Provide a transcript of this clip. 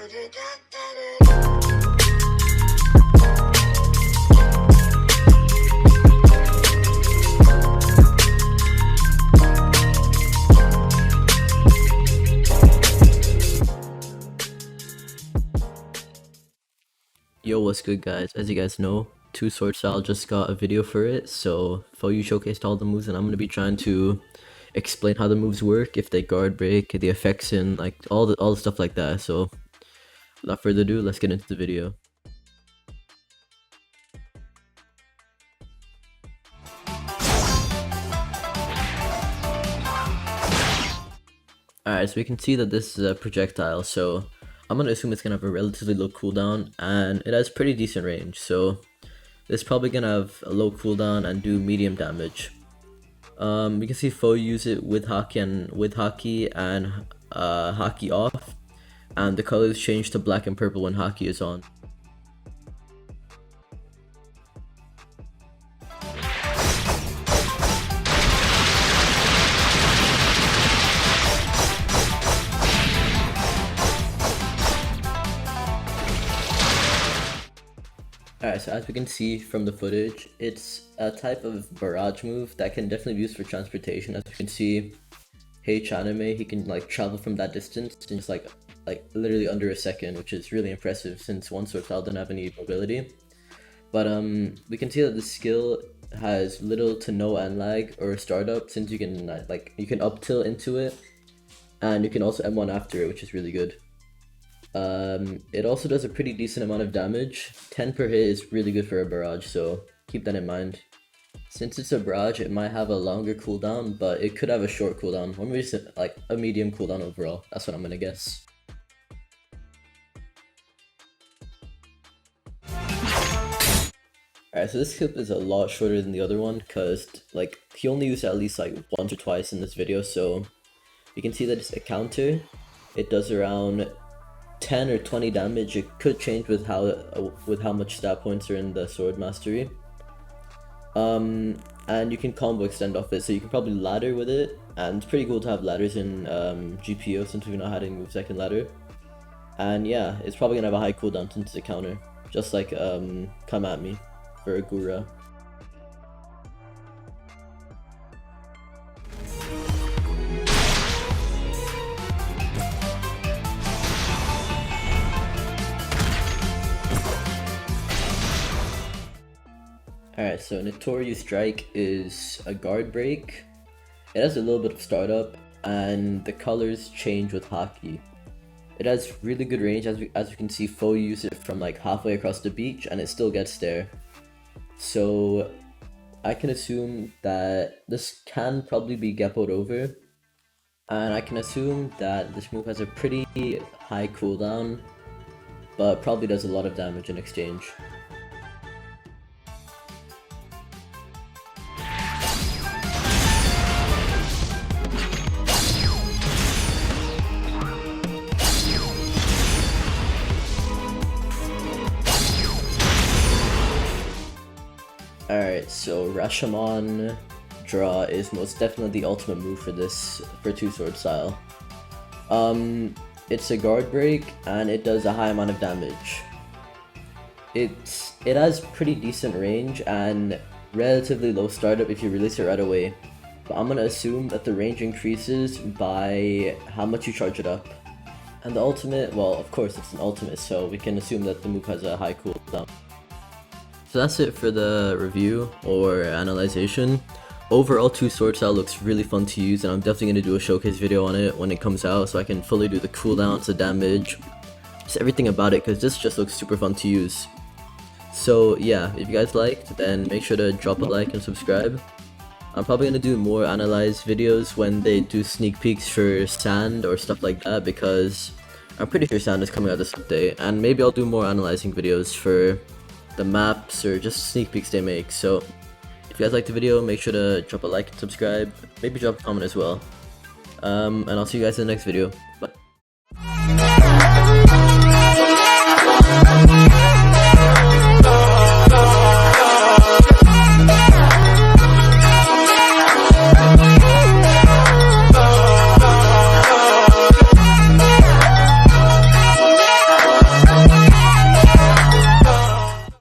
Yo, what's good guys? As you guys know, Two Sword Style just got a video for it, so you showcased all the moves and I'm going to be trying to explain how the moves work, if they guard break, the effects, and like all the stuff like that. So without further ado, let's get into the video. Alright, so we can see that this is a projectile, so I'm gonna assume it's gonna have a relatively low cooldown, and it has pretty decent range, so it's probably gonna have a low cooldown and do medium damage. We can see foe use it with Haki and Haki off, and the colors change to black and purple when Haki is on. Alright, so as we can see from the footage, it's a type of barrage move that can definitely be used for transportation. As you can see, Anime, he can like travel from that distance in just like literally under a second, which is really impressive since one sword style doesn't have any mobility. But we can see that the skill has little to no end lag or startup, since you can you can up tilt into it, and you can also M1 after it, which is really good. It also does a pretty decent amount of damage. 10 per hit is really good for a barrage, so keep that in mind. Since it's a barrage, it might have a longer cooldown, but it could have a short cooldown, or maybe just like a medium cooldown overall. That's what I'm gonna guess. Alright, so this clip is a lot shorter than the other one, because like he only used it at least like once or twice in this video, so you can see that it's a counter. It does around 10 or 20 damage. It could change with how much stat points are in the sword mastery. And you can combo extend off it, so you can probably ladder with it, and it's pretty cool to have ladders in GPO since we've not had any move second ladder. And yeah, it's probably gonna have a high cooldown since it's a counter, just like Come At Me for a Gura. Alright, so Nitoryu Strike is a guard break. It has a little bit of startup, and the colors change with Haki. It has really good range, as you can see foe use it from like halfway across the beach and it still gets there. So I can assume that this can probably be Geppoed over, and I can assume that this move has a pretty high cooldown, but probably does a lot of damage in exchange. Alright, so Rashomon Draw is most definitely the ultimate move for Two Sword Style. It's a guard break, and it does a high amount of damage. It has pretty decent range and relatively low startup if you release it right away. But I'm gonna assume that the range increases by how much you charge it up. And the ultimate, well, of course it's an ultimate, so we can assume that the move has a high cooldown. So that's it for the review or analyzation. Overall, Two Sword Style looks really fun to use, and I'm definitely going to do a showcase video on it when it comes out, so I can fully do the cooldowns, the damage, just everything about it, because this just looks super fun to use. So yeah, if you guys liked, then make sure to drop a like and subscribe. I'm probably going to do more analyze videos when they do sneak peeks for Sand or stuff like that, because I'm pretty sure Sand is coming out this update, and maybe I'll do more analyzing videos for the maps or just sneak peeks they make. So if you guys liked the video, make sure to drop a like and subscribe, maybe drop a comment as well, and I'll see you guys in the next video.